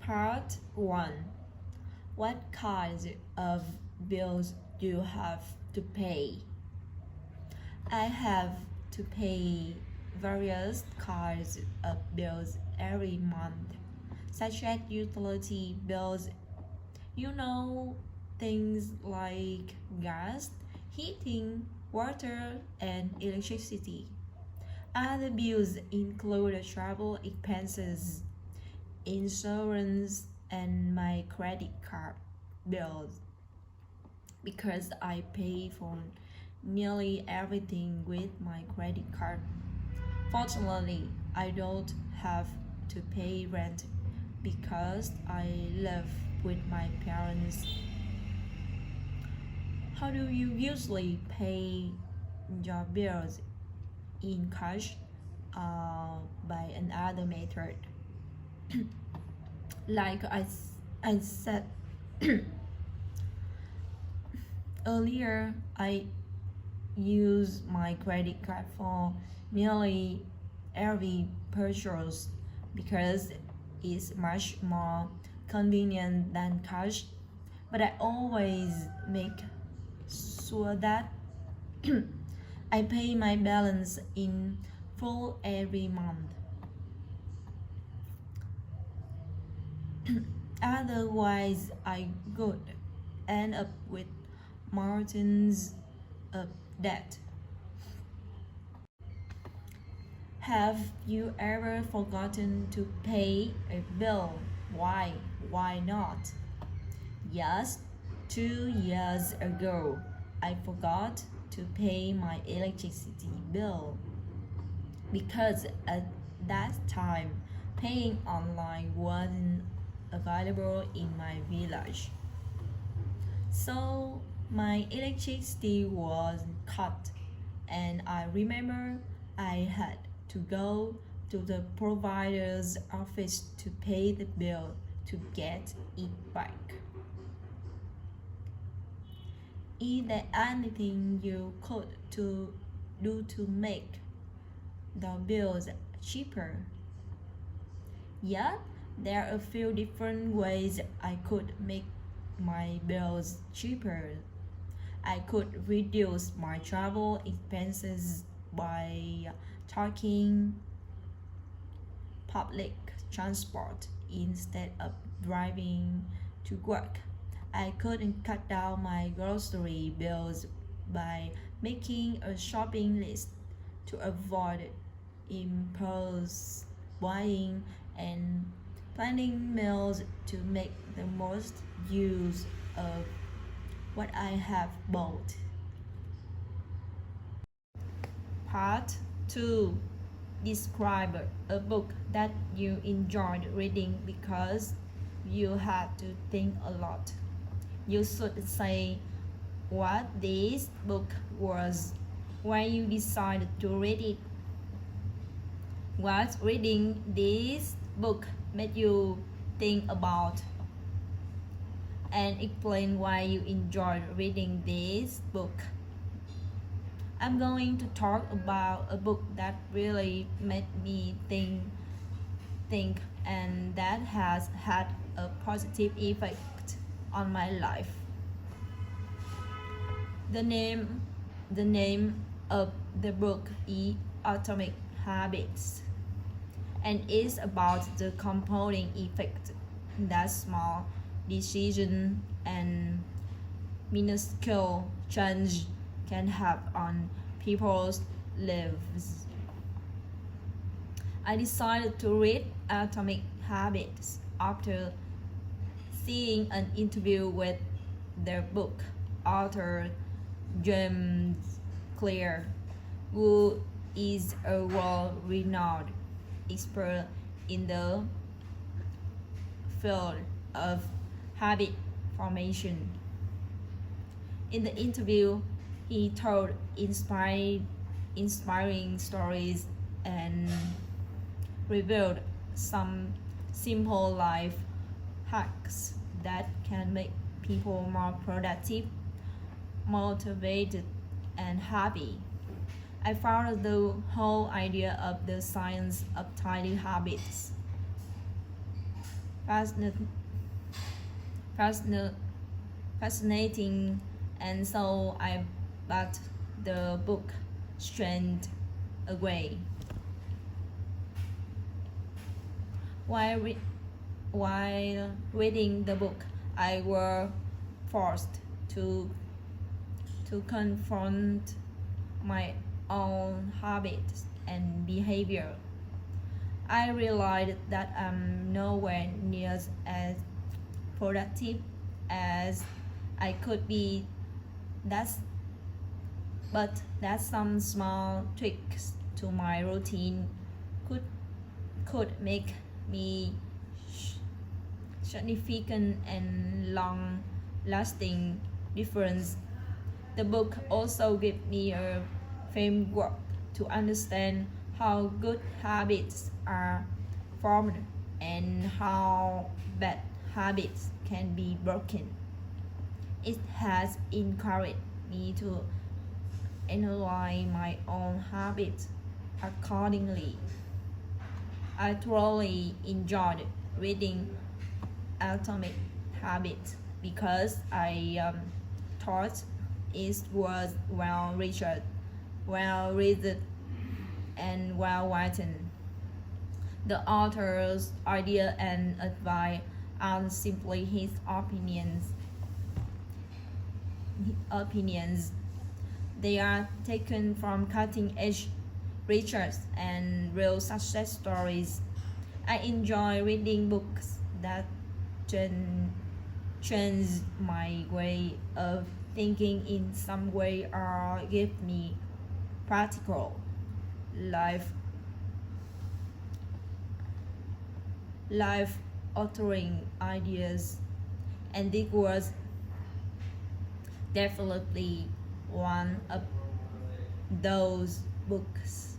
Part 1. What kinds of bills do you have to pay? I have to pay various kinds of bills every month, such as utility bills. You know, things like gas, heating, water, and electricity. Other bills include travel expenses, insurance, and my credit card bills because I pay for nearly everything with my credit card. Fortunately, I don't have to pay rent because I live with my parents. How do you usually pay your bills? In cash or by another method? Like I said earlier, I use my credit card for nearly every purchase because it's much more convenient than cash. But I always make sure that I pay my balance in full every month. Otherwise, I could end up with mountains of debt. Have you ever forgotten to pay a bill? Why? Why not? Yes, 2 years ago, I forgot to pay my electricity bill because at that time, paying online wasn't available in my village. So my electricity was cut, and I remember I had to go to the provider's office to pay the bill to get it back. Is there anything you could do to make the bills cheaper? Yeah, there are a few different ways I could make my bills cheaper. I could reduce my travel expenses by taking public transport instead of driving to work. I could cut down my grocery bills by making a shopping list to avoid impulse buying and planning meals to make the most use of what I have bought. Part 2. Describe a book that you enjoyed reading because you had to think a lot. You should say what this book was when you decided to read it. What reading this book made you think about, and explain why you enjoyed reading this book. I'm going to talk about a book that really made me think and that has had a positive effect on my life. The name of the book is Atomic Habits, and it's about the compounding effect that small decision and minuscule change can have on people's lives. I decided to read Atomic Habits after seeing an interview with the book author James Clear, who is a world-renowned expert in the field of habit formation. In the interview, he told inspiring stories and revealed some simple life hacks that can make people more productive, motivated, and happy. I found the whole idea of the science of tiny habits fascin- fascin- fascinating, and so I bought the book straight away. While, re- while reading the book, I was forced to confront my own habits and behavior. I realized that I'm nowhere near as productive as I could be. That's but that some small tweaks to my routine could make me significant and long lasting difference. The book also gave me a framework to understand how good habits are formed and how bad habits can be broken. It has encouraged me to analyze my own habits accordingly. I thoroughly enjoyed reading Atomic Habits because I thought it was well read, and well written. The author's idea and advice aren't simply his opinions. They are taken from cutting-edge research and real success stories. I enjoy reading books that change my way of thinking in some way or give me practical life life altering ideas, and this was definitely one of those books.